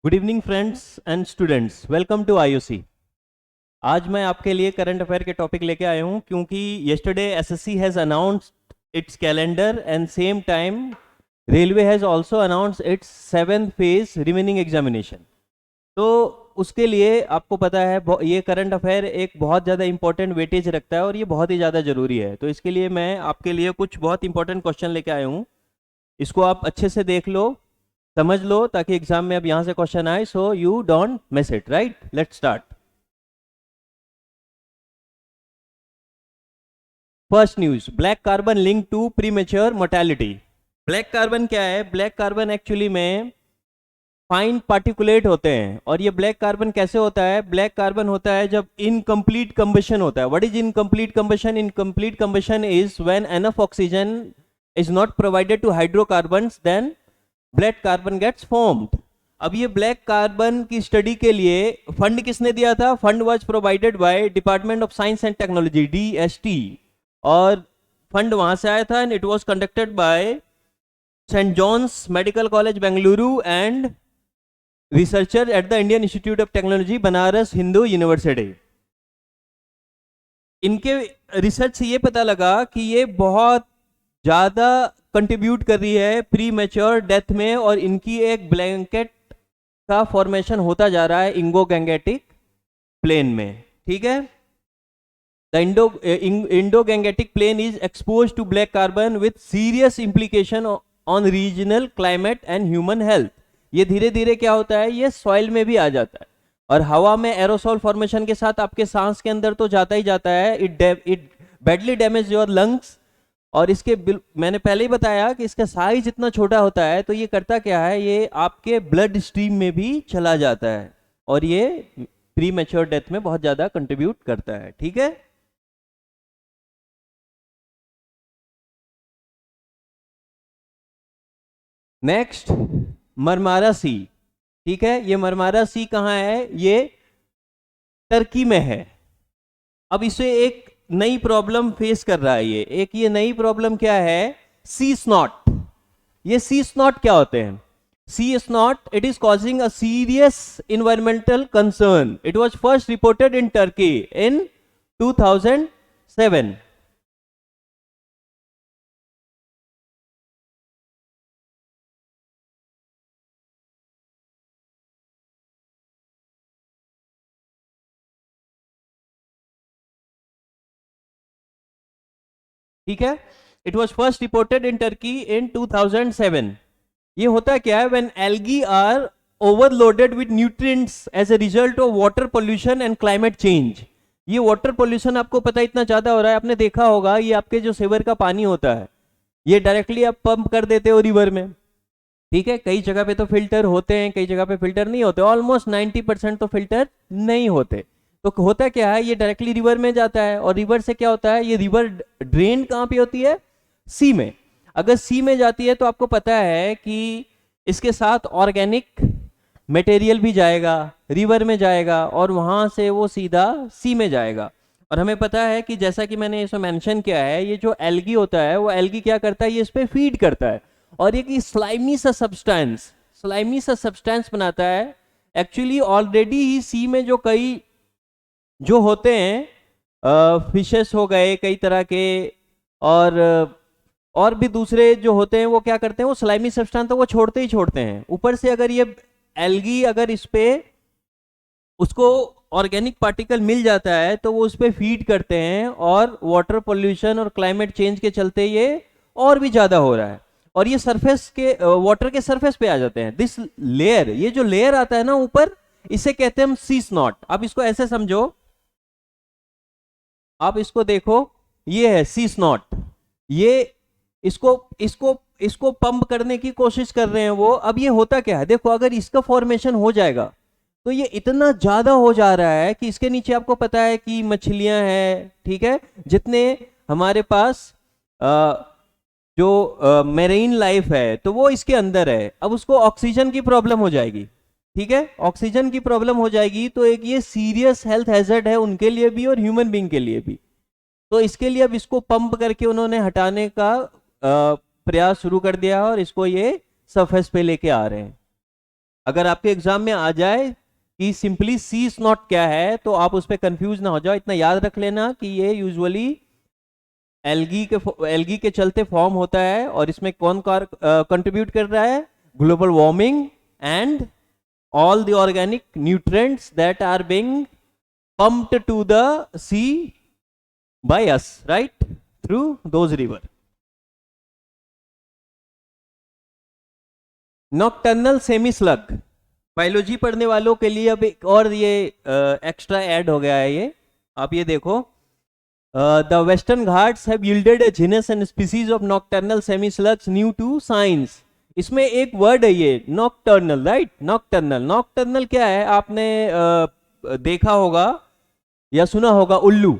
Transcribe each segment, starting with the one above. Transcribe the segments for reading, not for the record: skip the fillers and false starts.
Good evening friends and students, welcome to IOC. आज मैं आपके लिए करंट अफेयर के टॉपिक लेके आया हूं क्योंकि yesterday SSC has announced it's calendar and same time railway has also announced it's 7th phase remaining examination. तो उसके लिए आपको पता है ये करंट अफेयर एक बहुत ज़्यादा इंपॉर्टेंट वेटेज रखता है और ये बहुत ही ज़्यादा ज़रूरी है। तो इसके लिए मैं आपके लिए कुछ बहुत इंपॉर्टेंट क्वेश्चन लेके आया हूँ। इसको आप अच्छे से देख लो, समझ लो, ताकि एग्जाम में अब यहां से क्वेश्चन आए, so you don't miss it. Right, let's start. First news, black carbon link to premature mortality. Black carbon क्या है? ब्लैक कार्बन एक्चुअली में फाइन पार्टिकुलेट होते हैं। और ये ब्लैक कार्बन कैसे होता है? ब्लैक कार्बन होता है जब इनकम्प्लीट कंबशन होता है। What is incomplete combustion? Incomplete combustion is when enough oxygen is not provided to hydrocarbons, then black carbon gets formed. अब ये ब्लैक कार्बन की स्टडी के लिए फंड किसने दिया था? Fund was provided by department of science and technology, DST. और fund वहां से आया था and it was conducted by saint john's medical college Bengaluru and researcher at the Indian institute of technology Banaras Hindu university. इनके रिसर्च से ये पता लगा कि ये बहुत ज्यादा कंट्रीब्यूट कर रही है प्री मैच्योर डेथ में, और इनकी एक ब्लैंकेट का फॉर्मेशन होता जा रहा है इंगो गैंगेटिक प्लेन में। ठीक है, the Indo Gangetic plain is expose to black carbon with serious implication on regional climate and human health. ये धीरे धीरे क्या होता है, ये सॉइल में भी आ जाता है और हवा में एरोसोल फॉर्मेशन के साथ आपके सांस के अंदर तो जाता ही जाता है। It badly damage your lungs. और इसके मैंने पहले ही बताया कि इसका साइज इतना छोटा होता है, तो ये करता क्या है, ये आपके ब्लड स्ट्रीम में भी चला जाता है और ये प्री मैच्योर डेथ में बहुत ज्यादा कंट्रीब्यूट करता है। ठीक है, नेक्स्ट, मरमारा सी। ठीक है, ये मरमारा सी कहाँ है? ये टर्की में है। अब इसे एक नई प्रॉब्लम फेस कर रहा है। ये नई प्रॉब्लम क्या है? Sea snot. ये सी स्नॉट क्या होते हैं? Sea snot, it is causing a serious environmental concern. It was first reported in Turkey in 2007। ठीक है, it was first reported in Turkey in 2007। ये होता क्या है? When algae are overloaded with nutrients as a result of water pollution and climate change. ये water pollution आपको पता इतना ज्यादा हो रहा है, आपने देखा होगा, ये आपके जो सेवर का पानी होता है ये डायरेक्टली आप पंप कर देते हो रिवर में। ठीक है, कई जगह पे तो फिल्टर होते हैं, कई जगह पे फिल्टर नहीं होते, ऑलमोस्ट 90% तो फिल्टर नहीं होते। तो होता क्या है, ये डायरेक्टली रिवर में जाता है और रिवर से क्या होता है, ये रिवर ड्रेन कहाँ पे होती है? सी में। अगर सी में जाती है तो आपको पता है कि इसके साथ ऑर्गेनिक मटेरियल भी जाएगा, रिवर में जाएगा और वहां से वो सीधा सी में जाएगा। और हमें पता है कि जैसा कि मैंने इसमें मेंशन किया है, ये जो एल्गी होता है वो एल्गी क्या करता है, ये इस पे फीड करता है और ये स्लाइमी सा सब्सटेंस बनाता है। एक्चुअली ऑलरेडी ही सी में जो कई जो होते हैं, फिशेस हो गए कई तरह के, और और भी दूसरे जो होते हैं, वो क्या करते हैं, वो स्लाइमी सब्सटेंस तो वो छोड़ते ही छोड़ते हैं। ऊपर से अगर ये एल्गी अगर इस पे उसको ऑर्गेनिक पार्टिकल मिल जाता है तो वो उस पर फीड करते हैं और वाटर पोल्यूशन और क्लाइमेट चेंज के चलते ये और भी ज्यादा हो रहा है और ये सरफेस के वाटर के सरफेस पे आ जाते हैं। दिस लेयर, ये जो लेयर आता है ना ऊपर, इसे कहते हैं हम सी स्नॉट। आप इसको ऐसे समझो, आप इसको देखो, ये है सी स्नॉट। ये इसको इसको इसको पंप करने की कोशिश कर रहे हैं वो। अब ये होता क्या है, देखो, अगर इसका फॉर्मेशन हो जाएगा तो ये इतना ज्यादा हो जा रहा है कि इसके नीचे आपको पता है कि मछलियां हैं। ठीक है, जितने हमारे पास जो मेरीन लाइफ है तो वो इसके अंदर है। अब उसको ऑक्सीजन की प्रॉब्लम हो जाएगी। ठीक है, ऑक्सीजन की प्रॉब्लम हो जाएगी तो एक ये सीरियस हेल्थ हैजर्ड है उनके लिए भी और ह्यूमन बीइंग के लिए भी। तो इसके लिए अब इसको पंप करके उन्होंने हटाने का प्रयास शुरू कर दिया और इसको ये सरफेस पे लेके आ रहे हैं। अगर आपके एग्जाम में आ जाए कि सिंपली सी स्नॉट क्या है, तो आप उस पर कंफ्यूज ना हो जाओ। इतना याद रख लेना कि ये यूजुअली एल्गी के चलते फॉर्म होता है, और इसमें कौन कंट्रीब्यूट कर रहा है? Global warming and all the organic nutrients that are being pumped to the sea by us, right, through those river. Nocturnal semi slug, biology पढ़ने वालों के लिए अब एक और ये एक्स्ट्रा ऐड हो गया है। ये आप ये देखो, the western ghats have yielded a genus and species of nocturnal semi slugs new to science. इसमें एक वर्ड है ये नॉकटर्नल, राइट? नॉकटर्नल, नॉकटर्नल क्या है? आपने देखा होगा या सुना होगा उल्लू,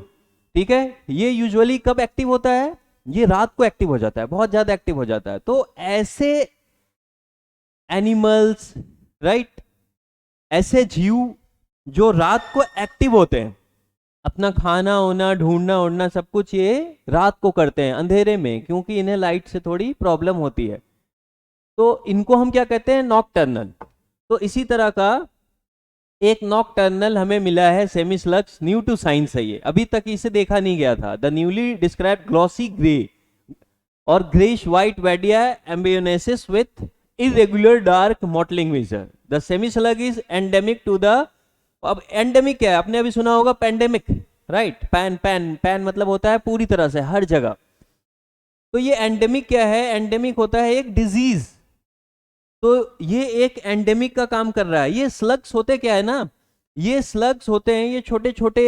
ठीक है? ये यूजुअली कब एक्टिव होता है? ये रात को एक्टिव हो जाता है, बहुत ज्यादा एक्टिव हो जाता है। तो ऐसे एनिमल्स, राइट, ऐसे जीव जो रात को एक्टिव होते हैं, अपना खाना होना, ढूंढना उड़ना सब कुछ ये रात को करते हैं अंधेरे में, क्योंकि इन्हें लाइट से थोड़ी प्रॉब्लम होती है। तो इनको हम क्या कहते हैं? नॉकटर्नल। तो इसी तरह का एक नॉकटर्नल हमें मिला है semi slugs, new to science है ये, अभी तक इसे देखा नहीं गया था। The newly described glossy grey और greyish white Varadia ambolensis with irregular dark mottling विजर। The semi slug is endemic to the, अब एंडेमिक क्या है? आपने अभी सुना होगा pandemic, right? Pan pan pan मतलब होता है पूरी तरह से हर जगह। तो ये एंडेमिक क्या है? एंडेमिक होता है एक डिजीज। तो ये एक एंडेमिक का काम कर रहा है। ये स्लग्स होते क्या है ना, ये स्लग्स होते हैं, ये छोटे छोटे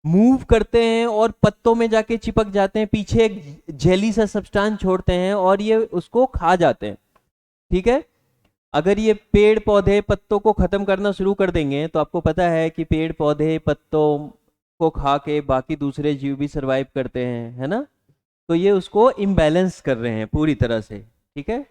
मूव करते हैं और पत्तों में जाके चिपक जाते हैं, पीछे एक जेली सा सब्सटेंस छोड़ते हैं और ये उसको खा जाते हैं, ठीक है? अगर ये पेड़ पौधे पत्तों को खत्म करना शुरू कर देंगे, तो आपको पता है कि पेड़ पौधे पत्तों को खा के बाकी दूसरे जीव भी सरवाइव करते हैं, है ना? तो ये उसको इम्बैलेंस कर रहे हैं पूरी तरह से, ठीक है?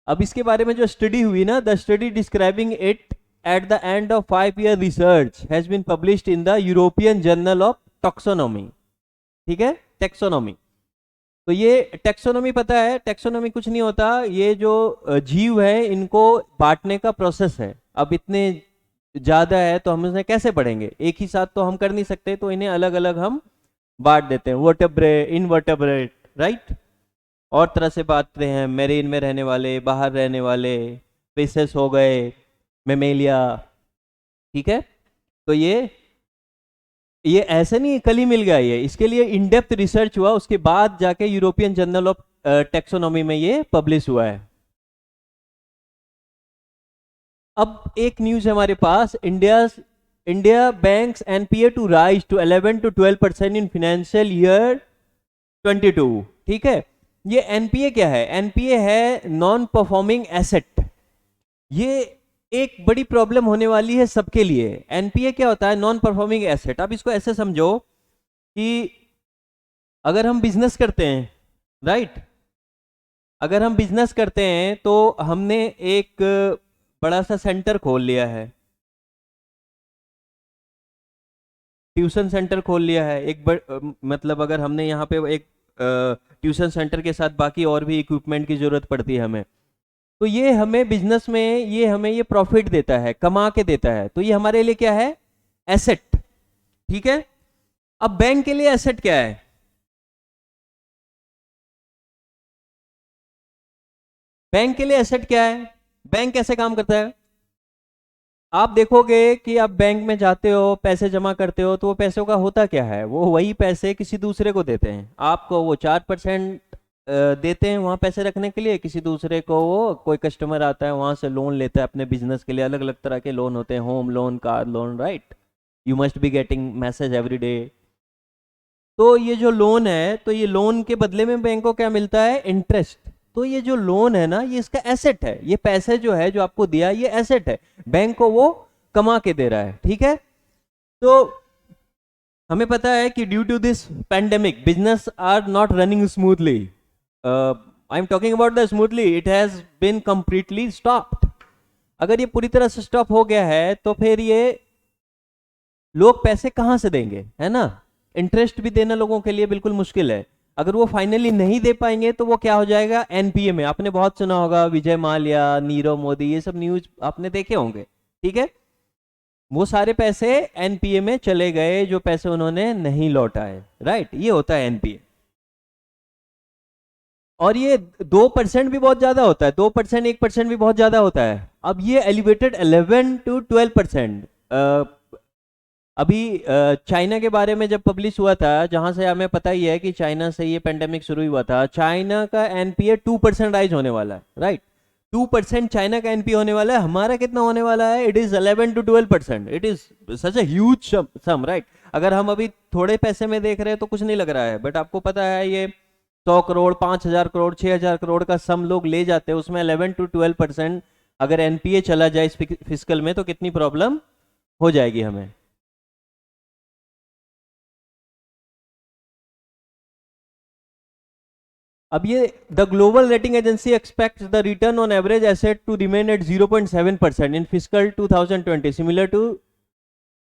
अब इसके बारे में जो स्टडी हुई ना, the study describing it at the end of 5 year research has been published in the European journal of taxonomy, ठीक है? टैक्सोनॉमी। तो ये टैक्सोनॉमी पता है? टैक्सोनॉमी कुछ नहीं होता, ये जो जीव है इनको बांटने का प्रोसेस है। अब इतने ज्यादा है तो हम इन्हें कैसे पढ़ेंगे? एक ही साथ तो हम कर नहीं सकते, तो इन्हें अलग अलग हम बांट देते हैं, वर्टेब्रेट, इनवर्टेब्रेट, राइट? और तरह से बांटते हैं, मेरीन में रहने वाले, बाहर रहने वाले, फिशेस हो गए, मेमेलिया, ठीक है? तो ये ऐसे नहीं कल ही मिल गया, ये इसके लिए इन डेप्थ रिसर्च हुआ, उसके बाद जाके यूरोपियन जर्नल ऑफ टैक्सोनॉमी में ये पब्लिश हुआ है। अब एक न्यूज है हमारे पास, India banks NPA to rise to 11 to 12% in financial year 22, ठीक है? ये एनपीए क्या है? एनपीए है नॉन परफॉर्मिंग एसेट। ये एक बड़ी प्रॉब्लम होने वाली है सबके लिए। एनपीए क्या होता है? Non performing asset. आप इसको ऐसे समझो कि अगर हम बिजनेस करते हैं, राइट, अगर हम बिजनेस करते हैं तो हमने एक बड़ा सा सेंटर खोल लिया है, ट्यूशन सेंटर खोल लिया है, मतलब अगर हमने यहाँ पे एक ट्यूशन सेंटर के साथ बाकी और भी इक्विपमेंट की जरूरत पड़ती है हमें, तो ये हमें बिजनेस में ये हमें ये प्रॉफिट देता है, कमा के देता है, तो ये हमारे लिए क्या है? एसेट, ठीक है? अब बैंक के लिए एसेट क्या है? बैंक के लिए एसेट क्या है? बैंक कैसे काम करता है? आप देखोगे कि आप बैंक में जाते हो, पैसे जमा करते हो, तो वो पैसों का होता क्या है? वो वही पैसे किसी दूसरे को देते हैं। आपको वो 4% देते हैं वहाँ पैसे रखने के लिए, किसी दूसरे को वो कोई कस्टमर आता है वहाँ से लोन लेता है अपने बिजनेस के लिए। अलग अलग तरह के लोन होते हैं, home loan, car loan, right? You must be getting message every day. तो ये जो लोन है, तो ये लोन के बदले में बैंक को क्या मिलता है? इंटरेस्ट। तो ये जो लोन है ना, ये इसका एसेट है। ये पैसे जो है जो आपको दिया, ये एसेट है, बैंक को वो कमा के दे रहा है, ठीक है? तो हमें पता है कि due to this pandemic business are not running smoothly. I am talking about the smoothly, it has been completely stopped. अगर ये पूरी तरह से स्टॉप हो गया है तो फिर ये लोग पैसे कहां से देंगे, है ना? इंटरेस्ट भी देना लोगों के लिए बिल्कुल मुश्किल है। अगर वो फाइनली नहीं दे पाएंगे तो वो क्या हो जाएगा, एनपीए में। आपने बहुत सुना होगा विजय माल्या, नीरव मोदी, ये सब न्यूज आपने देखे होंगे, ठीक है। वो सारे पैसे एनपीए में चले गए, जो पैसे उन्होंने नहीं लौटाए, राइट। ये होता है एनपीए। और ये 2% भी बहुत ज्यादा होता है, 2%, 1% भी बहुत ज्यादा होता है। अब ये एलिवेटेड 11 to 12%। अभी चाइना के बारे में जब पब्लिश हुआ था, जहां से हमें पता ही है कि चाइना से ये पेंडेमिक शुरू हुआ था, चाइना का एनपीए 2% राइज होने वाला है, राइट। 2% चाइना का एनपीए होने वाला है। हमारा कितना होने वाला है? It is 11 to 12%। It is such a huge sum, right. अगर हम अभी थोड़े पैसे में देख रहे हैं तो कुछ नहीं लग रहा है, बट आपको पता है ये 100 करोड़, 5,000 करोड़, 6,000 करोड़ का सम लोग ले जाते हैं, उसमें 11 to 12% अगर एनपीए चला जाए इस फिजिकल में तो कितनी प्रॉब्लम हो जाएगी हमें। अब ये the global rating agency expects the return on average asset to remain at 0.7% in physical 2020 similar to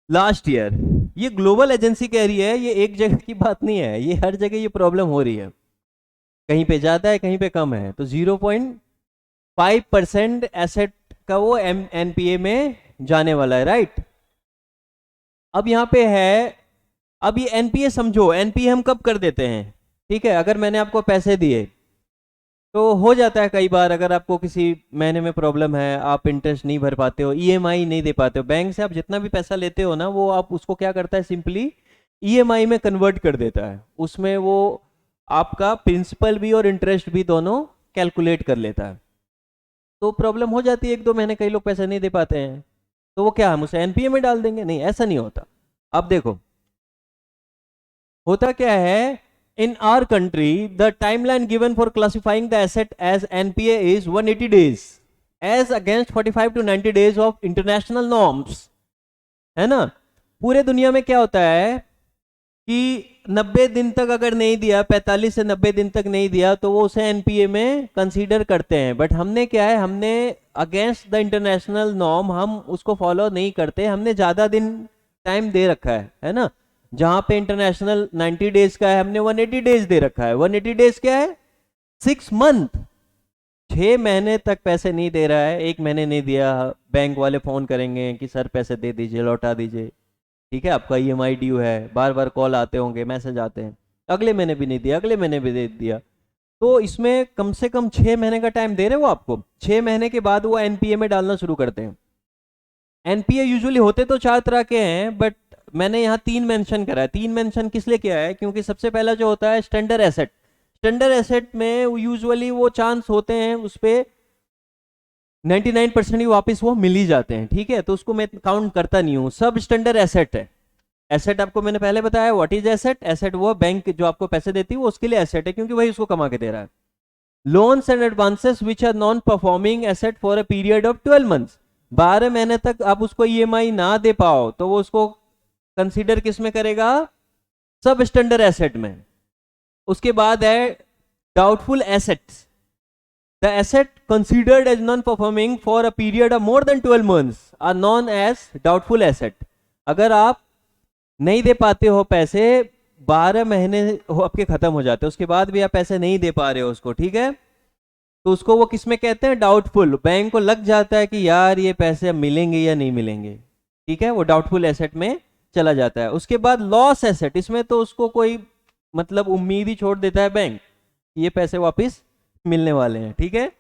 last year. ये ग्लोबल एजेंसी कह रही है, ये एक जगह की बात नहीं है, ये हर जगह ये प्रॉब्लम हो रही है। कहीं पे ज्यादा है, कहीं पे कम है। तो 0.5% एसेट का वो एनपीए में जाने वाला है, राइट। अब यहाँ पे है, अब ये एनपीए समझो, एनपीए हम कब कर देते हैं, ठीक है। अगर मैंने आपको पैसे दिए तो हो जाता है कई बार, अगर आपको किसी महीने में प्रॉब्लम है, आप इंटरेस्ट नहीं भर पाते हो, ईएमआई नहीं दे पाते हो, बैंक से आप जितना भी पैसा लेते हो ना, वो आप उसको क्या करता है, सिंपली ईएमआई में कन्वर्ट कर देता है। उसमें वो आपका प्रिंसिपल भी और इंटरेस्ट भी दोनों कैलकुलेट कर लेता है। तो प्रॉब्लम हो जाती है, 1-2 महीने कई लोग पैसे नहीं दे पाते हैं, तो वो क्या हम उसे एनपीए में डाल देंगे? नहीं, ऐसा नहीं होता। अब देखो होता क्या है, in our country the timeline given for classifying the asset as NPA is 180 days as against 45 to 90 days of international norms, है ना। पूरे दुनिया में क्या होता है कि 90 दिन तक अगर नहीं दिया, 45 से 90 दिन तक नहीं दिया, तो वो उसे एनपीए में कंसीडर करते हैं। बट हमने क्या है, हमने अगेंस्ट द इंटरनेशनल नॉर्म हम उसको फॉलो नहीं करते, हमने ज्यादा दिन टाइम दे रखा है ना। जहां पे इंटरनेशनल 90 डेज का है, हमने 180 डेज दे रखा है। 180 डेज क्या है? 6 मंथ। 6 महीने तक पैसे नहीं दे रहा है, 1 महीने नहीं दिया, बैंक वाले फोन करेंगे कि सर पैसे दे दीजिए, लौटा दीजिए, ठीक है, आपका ईएमआई ड्यू है। बार बार कॉल आते होंगे, मैसेज आते हैं, अगले महीने भी नहीं दिया, अगले महीने भी दे दिया। तो इसमें कम से कम 6 महीने का टाइम दे रहे हो आपको। 6 महीने के बाद वो एनपीए में डालना शुरू करते हैं। एनपीए यूजुअली होते तो 4 तरह के हैं, बट मैंने यहाँ 3 मेंशन करा है। 3 मेंशन किस लिए किया है? क्योंकि सबसे पहला जो होता है स्टैंडर्ड एसेट। स्टैंडर्ड एसेट में यूजुअली वो चांस होते हैं उस पे 99% ही वापस वो मिल ही जाते हैं, ठीक है, तो उसको मैं काउंट करता नहीं हूँ। सब स्टैंडर्ड एसेट है। एसेट आपको मैंने पहले बताया व्हाट इज एसेट। एसेट वो बैंक जो आपको पैसे देती है वो उसके लिए एसेट है, क्योंकि वही उसको कमा के दे रहा है। Loans and advances which are non performing asset for a period of 12 months. 12 महीने तक आप उसको ईएमआई ना दे पाओ तो वो उसको कंसीडर किस में करेगा? सब स्टैंडर्ड एसेट में। उसके बाद है doubtful assets. The asset considered as non performing for a period of more than 12 months are known as doubtful asset. अगर आप नहीं दे पाते हो पैसे, 12 महीने हो आपके खत्म हो जाते हैं, उसके बाद भी आप पैसे नहीं दे पा रहे हो उसको, ठीक है, तो उसको वो किस में कहते हैं? डाउटफुल। बैंक को लग जाता है कि यार ये पैसे अब मिलेंगे या नहीं मिलेंगे, ठीक है, वो डाउटफुल एसेट में चला जाता है। उसके बाद लॉस एसेट। इसमें तो उसको कोई मतलब उम्मीद ही छोड़ देता है बैंक, ये पैसे वापस मिलने वाले हैं, ठीक है।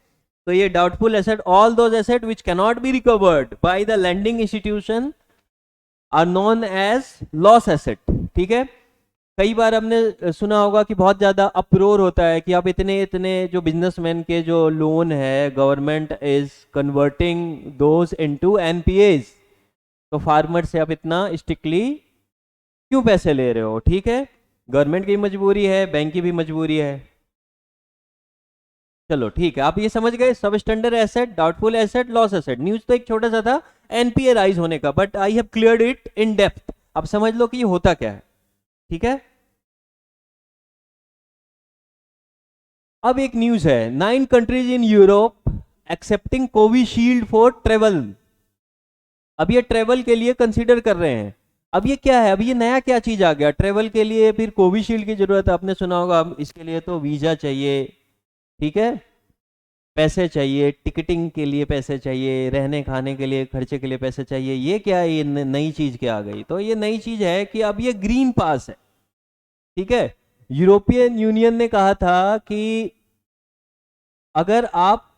तो ये doubtful asset, all those asset which can not be recovered by the lending institution are known as loss asset, ठीक है। कई बार हमने सुना होगा कि बहुत ज्यादा अप्रोर होता है कि आप इतने इतने जो बिजनेसमैन के जो लोन है, government is converting those into NPS. तो फार्मर से आप इतना स्ट्रिक्टली क्यों पैसे ले रहे हो? ठीक है, गवर्नमेंट की मजबूरी है, बैंक की भी मजबूरी है। चलो ठीक है, आप ये समझ गए, सब standard asset, doubtful asset, loss asset. News तो एक छोटा सा था एनपीए राइज होने का, but I have cleared it in depth. अब समझ लो कि ये होता क्या है, ठीक है। अब एक न्यूज है, 9 countries in Europe accepting Covishield for travel. अब ये ट्रेवल के लिए कंसीडर कर रहे हैं। अब ये क्या है, अब ये नया क्या चीज आ गया ट्रेवल के लिए, फिर कोविशील्ड की जरूरत है, आपने सुना होगा। अब इसके लिए तो वीजा चाहिए, ठीक है, पैसे चाहिए, टिकटिंग के लिए पैसे चाहिए, रहने खाने के लिए खर्चे के लिए पैसे चाहिए। ये क्या है, ये नई चीज क्या आ गई? तो ये नई चीज है कि अब ये ग्रीन पास है, ठीक है। यूरोपियन यूनियन ने कहा था कि अगर आप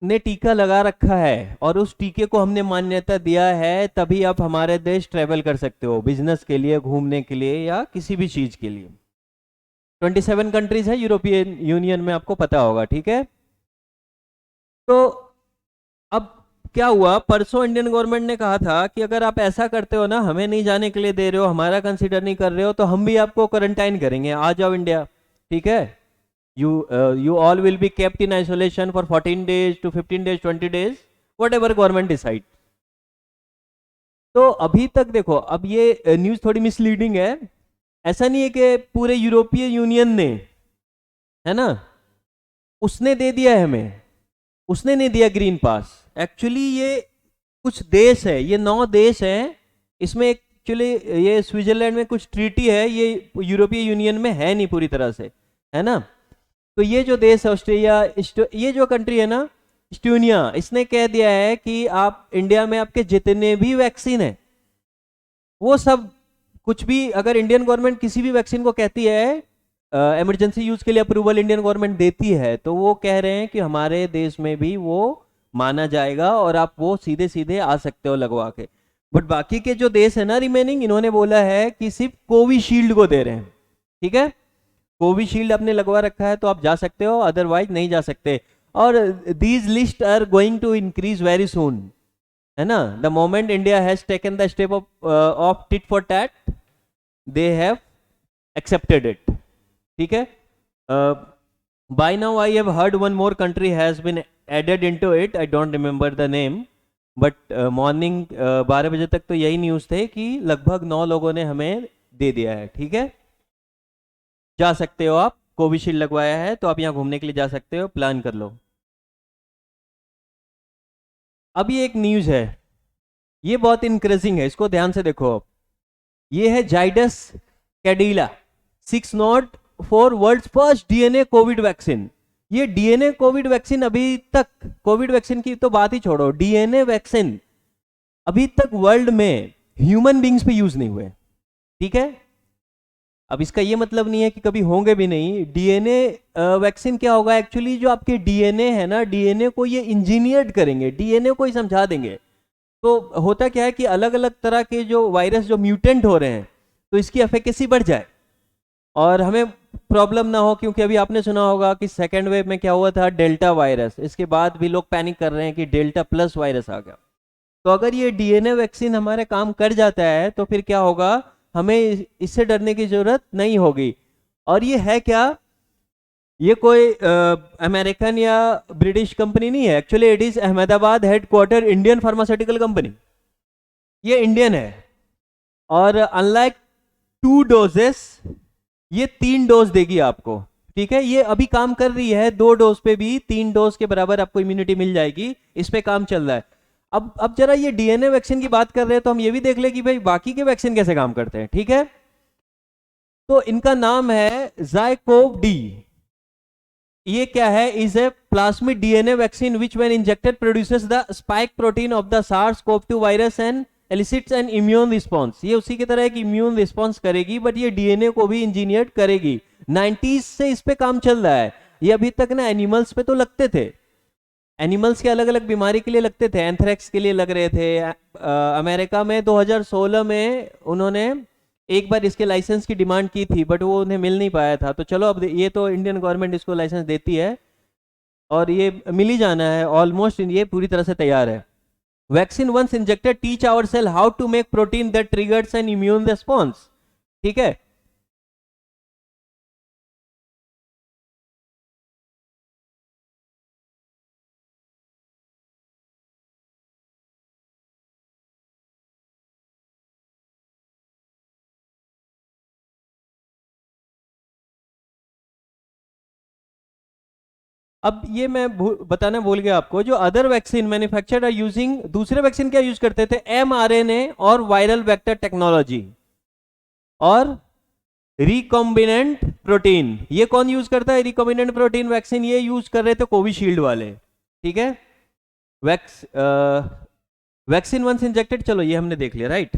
ने टीका लगा रखा है और उस टीके को हमने मान्यता दिया है, तभी आप हमारे देश ट्रेवल कर सकते हो, बिजनेस के लिए, घूमने के लिए, या किसी भी चीज के लिए। 27 कंट्रीज है यूरोपियन यूनियन में, आपको पता होगा, ठीक है। तो अब क्या हुआ, परसों इंडियन गवर्नमेंट ने कहा था कि अगर आप ऐसा करते हो ना, हमें नहीं जाने के लिए दे रहे हो, हमारा कंसीडर नहीं कर रहे हो, तो हम भी आपको क्वारंटाइन करेंगे, आ जाओ इंडिया, ठीक है। You all will be kept in isolation for 14 days to 15 days, 20 days, whatever government decide. तो अभी तक देखो, अब ये न्यूज़ थोड़ी मिसलीडिंग है। ऐसा नहीं है कि पूरे यूरोपीय यूनियन ने, है ना, उसने दे दिया है हमें, उसने नहीं दिया ग्रीन पास। एक्चुअली ये कुछ देश है, ये 9 देश हैं, इसमें एक्चुअली ये स्विट्जरलैंड में कुछ ट्रीटी है, ये यूरोपीय यूनियन में है नहीं पूरी तरह से, है ना। तो ये जो देश है ऑस्ट्रेलिया, ये जो कंट्री है ना, इस्टोनिया, इसने कह दिया है कि आप इंडिया में आपके जितने भी वैक्सीन है, वो सब, कुछ भी अगर इंडियन गवर्नमेंट किसी भी वैक्सीन को कहती है इमरजेंसी यूज के लिए अप्रूवल इंडियन गवर्नमेंट देती है, तो वो कह रहे हैं कि हमारे देश में भी वो माना जाएगा और आप वो सीधे सीधे आ सकते हो लगवा के। बट बाकी के जो देश है ना रिमेनिंग, इन्होंने बोला है कि सिर्फ कोविशील्ड को दे रहे हैं, ठीक है। कोविशील्ड आपने लगवा रखा है तो आप जा सकते हो, अदरवाइज नहीं जा सकते। और these list are going to increase very soon, है ना। The moment India has taken the step of tit for tat, they have accepted it, ठीक है। By now I have heard one more country has been added into it, I don't remember the name, but morning 12 बजे तक तो यही news थे कि लगभग 9 लोगों ने हमें दे दिया है, ठीक है। जा सकते हो आप, कोविशील्ड लगवाया है तो आप यहाँ घूमने के लिए जा सकते हो, प्लान कर लो। अभी एक न्यूज़ है, ये बहुत इंक्रेजिंग है, इसको ध्यान से देखो आप। ये है Zydus Cadila 604, world first DNA Covid vaccine. ये डीएनए कोविड वैक्सीन अभी तक, कोविड वैक्सीन की तो बात ही छोड़ो, डीएनए वैक्सीन अभी तक वर्ल्ड में ह्यूमन बींग्स पे यूज नहीं हुए, ठीक है। अब इसका ये मतलब नहीं है कि कभी होंगे भी नहीं। डीएनए वैक्सीन क्या होगा, एक्चुअली जो आपके डीएनए है ना, डीएनए को ये इंजीनियर्ड करेंगे, डीएनए को ही समझा देंगे। तो होता क्या है कि अलग अलग तरह के जो वायरस जो म्यूटेंट हो रहे हैं, तो इसकी एफिकेसी बढ़ जाए और हमें प्रॉब्लम ना हो। क्योंकि अभी आपने सुना होगा कि सेकेंड वेव में क्या हुआ था, डेल्टा वायरस, इसके बाद भी लोग पैनिक कर रहे हैं कि डेल्टा प्लस वायरस आ गया। तो अगर ये डीएनए वैक्सीन हमारे काम कर जाता है तो फिर क्या होगा, हमें इससे डरने की जरूरत नहीं होगी। और ये है क्या, ये कोई अमेरिकन या ब्रिटिश कंपनी नहीं है, actually it is Ahmedabad headquarter Indian pharmaceutical company, ये इंडियन है। और अनलाइक 2 डोजेस, ये 3 डोज देगी आपको, ठीक है। ये अभी काम कर रही है, 2 डोज पे भी 3 डोज के बराबर आपको इम्यूनिटी मिल जाएगी, इस पे काम चल रहा है। अब जरा ये डीएनए वैक्सीन की बात कर रहे हैं तो हम ये भी देख ले कि भाई बाकी के वैक्सीन कैसे काम करते हैं, ठीक है। तो इनका नाम है जाइकोव डी। ये क्या है, is a plasmid DNA vaccine which when injected produces the spike protein of the SARS-CoV-2 virus and एलिसिट्स N immune response. ये उसी की तरह एक इम्यून रिस्पॉन्स करेगी, बट ये डीएनए को भी इंजीनियर करेगी। 90s से इस पे काम चल रहा है। ये अभी तक ना एनिमल्स पे तो लगते थे, एनिमल्स के अलग अलग बीमारी के लिए लगते थे, एंथ्रेक्स के लिए लग रहे थे। अमेरिका में 2016 में उन्होंने एक बार इसके लाइसेंस की डिमांड की थी, बट वो उन्हें मिल नहीं पाया था। तो चलो अब ये तो इंडियन गवर्नमेंट इसको लाइसेंस देती है और ये मिल ही जाना है ऑलमोस्ट, ये पूरी तरह से तैयार है। Vaccine once injected teach our cell how to make protein that triggers an immune response, ठीक है। अब ये मैं बताना भूल गया आपको, जो other vaccine manufactured are using, दूसरे वैक्सीन क्या यूज करते थे, एमआरएनए और वायरल वेक्टर टेक्नोलॉजी और रिकॉम्बिनेंट प्रोटीन। ये कौन यूज करता है रिकॉम्बिनेंट प्रोटीन वैक्सीन? ये यूज कर रहे थे कोविशील्ड वाले, ठीक है। वैक्स वैक्सीन वंस इंजेक्टेड, चलो ये हमने देख लिया, right.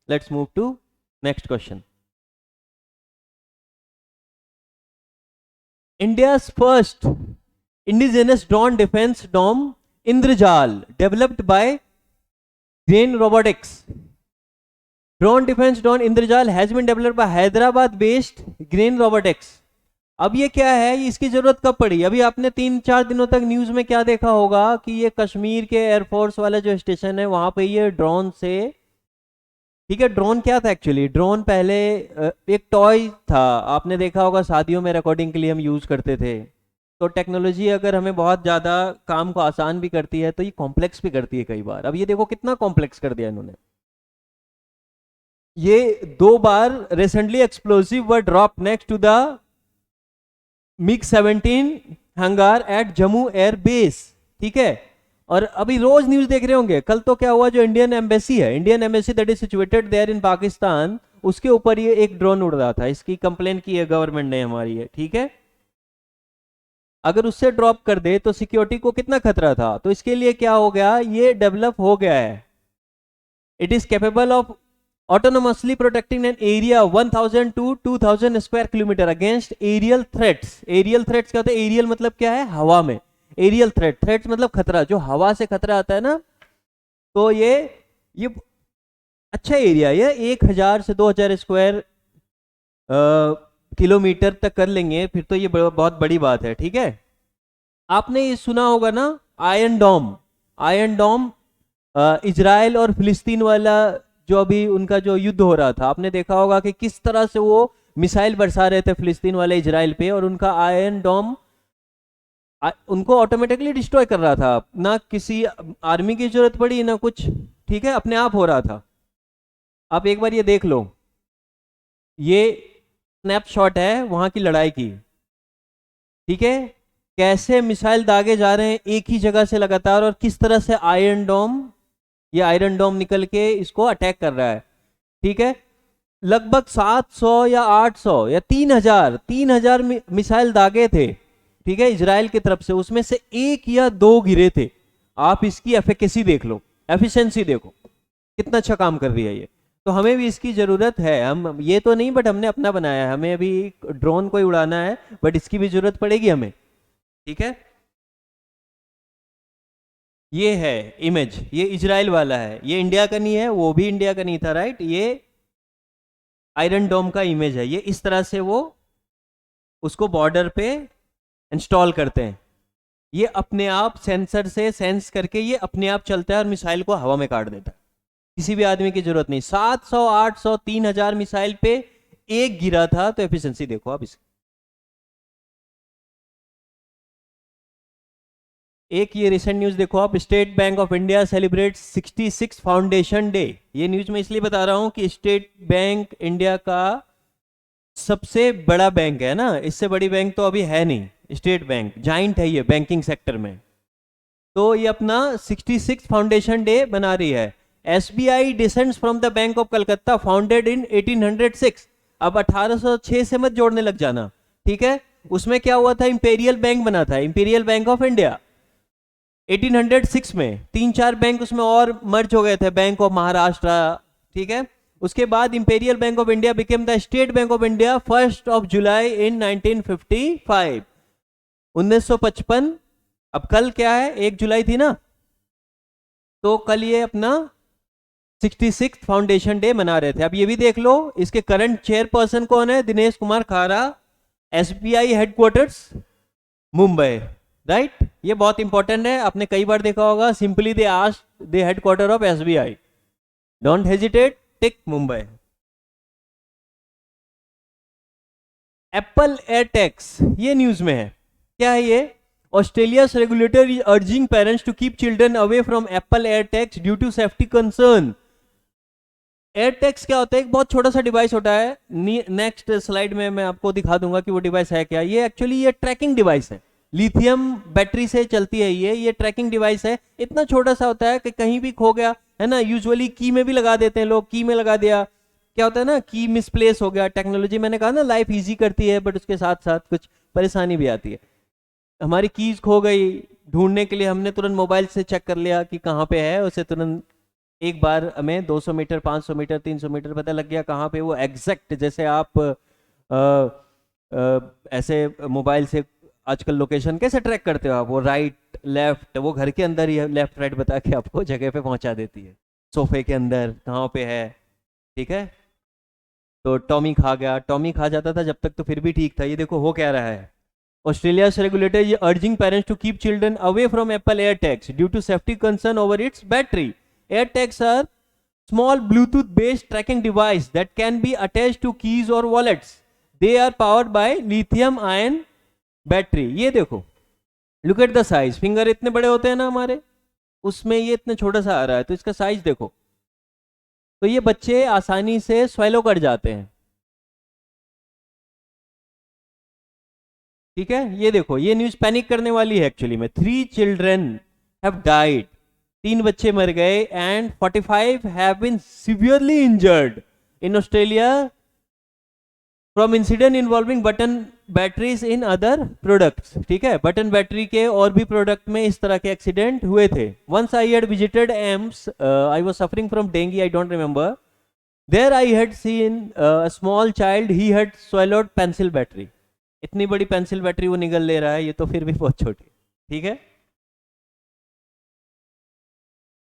Let's move to next question. India's first indigenous drone defense dome Indrajal developed by Grain Robotics. Drone defense drone Indrajal has been developed by Hyderabad based Grain Robotics. अब ये क्या है, इसकी जरूरत कब पड़ी? अभी आपने 3-4 दिनों तक न्यूज में क्या देखा होगा कि ये कश्मीर के एयरफोर्स वाला जो स्टेशन है वहां पे ये ड्रोन से, ठीक है। ड्रोन क्या था एक्चुअली? ड्रोन पहले एक टॉय था, आपने देखा होगा शादियों में रिकॉर्डिंग के लिए हम यूज करते थे। तो टेक्नोलॉजी अगर हमें बहुत ज़्यादा काम को आसान भी करती है तो ये कॉम्प्लेक्स भी करती है कई बार। अब ये देखो कितना कॉम्प्लेक्स कर दिया इन्होंने। ये 2 बार recently explosive were drop next to the MiG-17 hangar at Jammu air base, ठीक है। और अभी रोज न्यूज देख रहे होंगे, कल तो क्या हुआ, जो इंडियन एम्बेसी है, Indian embassy that is situated there in Pakistan, उसके ऊपर ये एक ड्रोन उड़ रहा था। इसकी कंप्लेन की है गवर्नमेंट ने हमारी है, ठीक है। अगर उससे ड्रॉप कर दे तो सिक्योरिटी को कितना खतरा था। तो इसके लिए क्या हो गया, ये डेवलप हो गया है। It is capable of autonomously protecting an area 1000 to 2000 square kilometre against aerial threats. Aerial threats क्या होता है? एरियल मतलब क्या है? हवा में। एरियल थ्रेट्स मतलब खतरा, जो हवा से खतरा आता है ना। तो ये अच्छा एरिया, ये 1000 से 2000 स्क्वायर किलोमीटर तक कर लेंगे फिर तो ये बहुत बड़ी बात है, ठीक है। आपने ये सुना होगा ना, आयरन डोम। आयरन डोम इजराइल और फिलिस्तीन वाला जो अभी उनका जो युद्ध हो रहा था, आपने देखा होगा कि किस तरह से वो मिसाइल बरसा रहे थे फिलिस्तीन वाले इजराइल पे, और उनका आयरन डोम उनको ऑटोमेटिकली डिस्ट्रॉय कर रहा था। ना किसी आर्मी की जरूरत पड़ी ना कुछ, ठीक है, अपने आप हो रहा था। आप एक बार ये देख लो, ये स्नैपशॉट है वहां की लड़ाई की, ठीक है। कैसे मिसाइल दागे जा रहे हैं एक ही जगह से लगातार, और किस तरह से ये आयरन डोम निकल के इसको अटैक कर रहा है, ठीक है। लगभग 700 या 800 या 3000 मिसाइल दागे थे, ठीक है, इजराइल की तरफ से। उसमें से 1 या 2 गिरे थे। आप इसकी एफिकेसी देख लो, एफिशिएंसी देखो कितना अच्छा काम कर रही है ये। तो हमें भी इसकी जरूरत है। हम ये तो नहीं, बट हमने अपना बनाया है, हमें अभी ड्रोन को ही उड़ाना है, बट इसकी भी जरूरत पड़ेगी हमें, ठीक है। ये है इमेज, ये इजराइल वाला है, ये इंडिया का नहीं है, वो भी इंडिया का नहीं था, राइट। ये आयरन डोम का इमेज है। ये इस तरह से वो उसको बॉर्डर पे इंस्टॉल करते हैं। ये अपने आप सेंसर से सेंस करके ये अपने आप चलता है और मिसाइल को हवा में काट देता है, किसी भी आदमी की जरूरत नहीं। 700, 800, 3000 मिसाइल पे 1 गिरा था, तो एफिशिएंसी देखो आप इसकी। एक ये रिसेंट न्यूज देखो आप, state bank of India celebrate 66 foundation day. ये न्यूज मैं इसलिए बता रहा हूं कि स्टेट बैंक इंडिया का सबसे बड़ा बैंक है ना, इससे बड़ी बैंक तो अभी है नहीं। स्टेट बैंक जाइंट है ये बैंकिंग सेक्टर में। तो ये अपना 66 फाउंडेशन डे बना रही है। SBI descends from the bank of Calcutta founded in 1806। अब 1806 से मत जोड़ने लग जाना, ठीक है। उसमें क्या हुआ था, इंपीरियल बैंक बना था, इंपीरियल बैंक ऑफ इंडिया 1806 में। 3-4 बैंक उसमें और मर्ज हो गए थे, बैंक ऑफ महाराष्ट्र, ठीक है। उसके बाद imperial bank of India became the state bank of India 1 जुलाई इन 1955, 1955। अब कल क्या है, 1 जुलाई थी ना, तो कल ये अपना 66 फाउंडेशन डे मना रहे थे। अब ये भी देख लो, इसके करंट चेयरपर्सन कौन है, दिनेश कुमार खारा, SBI हेडक्वार्टर्स मुंबई, राइट। ये बहुत इंपॉर्टेंट है, आपने कई बार देखा होगा, simply they asked the headquarter of SBI, don't hesitate, tick Mumbai. Apple air tax, ये न्यूज में है, क्या है ये? ऑस्ट्रेलिया's regulator is urging parents to keep children away from Apple AirTags due to safety concern. AirTags क्या होता है? एक बहुत छोटा सा डिवाइस होता है, नेक्स्ट स्लाइड में मैं आपको दिखा दूंगा कि वो डिवाइस है क्या। ये एक्चुअली ये ट्रैकिंग डिवाइस है, लिथियम बैटरी से चलती है ये ट्रैकिंग डिवाइस है, इतना छोटा सा होता है कि कहीं भी खो गया है ना, यूजुअली की में भी लगा देते हैं लोग, की में लगा दिया, क्या होता है ना, की मिसप्लेस हो गया। टेक्नोलॉजी मैंने कहा ना लाइफ इजी करती है, बट उसके साथ साथ कुछ परेशानी भी आती है। हमारी कीज खो गई, ढूंढने के लिए हमने तुरंत मोबाइल से चेक कर लिया कि कहाँ पे है, उसे तुरंत एक बार हमें 200 मीटर 500 मीटर 300 मीटर पता लग गया कहाँ पे वो एग्जैक्ट। जैसे आप ऐसे मोबाइल से आजकल लोकेशन कैसे ट्रैक करते हो आप, वो राइट लेफ्ट, वो घर के अंदर ही लेफ्ट राइट बता के आपको जगह पे पहुंचा देती है, सोफे के अंदर कहाँ पे है। ठीक है, तो टॉमी खा गया, टॉमी खा जाता था जब तक तो फिर भी ठीक था, ये देखो हो क्या रहा है। Australia's regulator is urging parents to keep children away from Apple AirTags due to safety concern over its battery. AirTags are small Bluetooth-based tracking device that can be attached to keys or wallets. They are powered by lithium-ion battery. ये देखो, look at the size. Finger इतने बड़े होते हैं ना हमारे, उसमें ये इतना छोटा सा आ रहा है, तो इसका साइज देखो। तो ये बच्चे आसानी से स्वेलो कर जाते हैं। ठीक है, ये देखो, ये न्यूज पैनिक करने वाली है एक्चुअली में। 3 चिल्ड्रन हैव डाइड, 3 बच्चे मर गए, and 45 have been severely injured in Australia from incident involving button batteries in other products. ठीक है, बटन बैटरी के और भी प्रोडक्ट में इस तरह के एक्सीडेंट हुए थे। Once I had visited AIIMS, I was suffering from dengue, I don't remember, there I had seen a small child, he had swallowed pencil battery. इतनी बड़ी पेंसिल बैटरी वो निगल ले रहा है, ये तो फिर भी बहुत छोटी। ठीक है,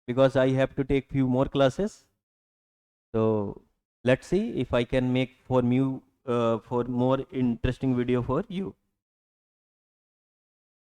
because I have to take few more classes, so let's see if I can make for you for more interesting video for you.